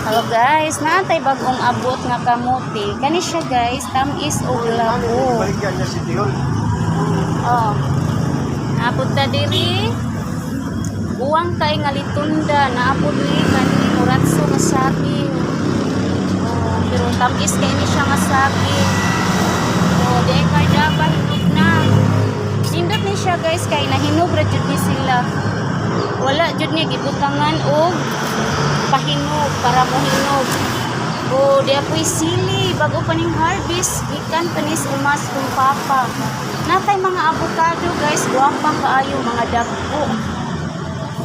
Hello guys, naantay bagong abot nga kamuti. Kani siya guys, tamis o labo. Oh. Napunta diri. Buwang kay nga litunda, naapod ni kani muratso nga saging. Oh, pero tamis kay ni siya nga saging. Oh, di kay dapat hinog na. Sindot ni siya guys kay nahinog ra jud ni sila. Wala jud ni gibutangan og pahinog para mohinog. O di apoy sili bago pa ning harvest gikan panis umas kung papa. Natay mga avocado guys, guwapa kaayo mga dagko.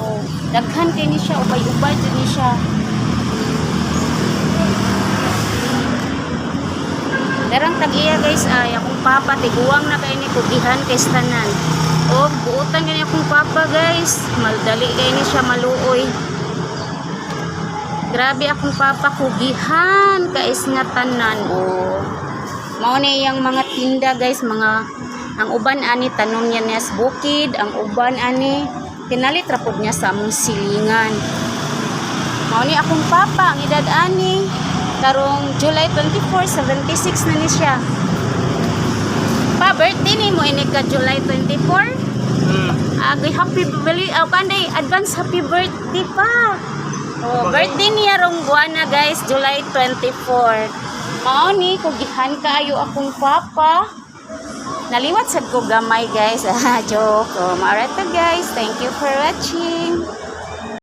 O daghan kay ni siya ubay-ubay jud ni siya. Darang tag-iya guys ay akong papa tiguwang na kay ni kugihan kay tanan. O buutan kay akong papa guys, maldali kay ni siya maluoy. Grabe akong papa kugihan kais nga tanan. Oh. Mao ni yang mga tinda guys, mga ang uban ani tanom niya sa bukid, ang uban ani tinalit ra pud niya sa among silingan. Mao ni akong papa, ang edad ani karong July 24, 76 na ni siya. Pa birthday ni mo ini ka July 24? Happy birthday, kanday advance happy birthday pa. Oh, birthday niya rong buwan na guys, July 24. Mao ni kugihan kaayo akong papa. Naliwat sad ko gamay guys. Joke. Oh, maara to guys. Thank you for watching.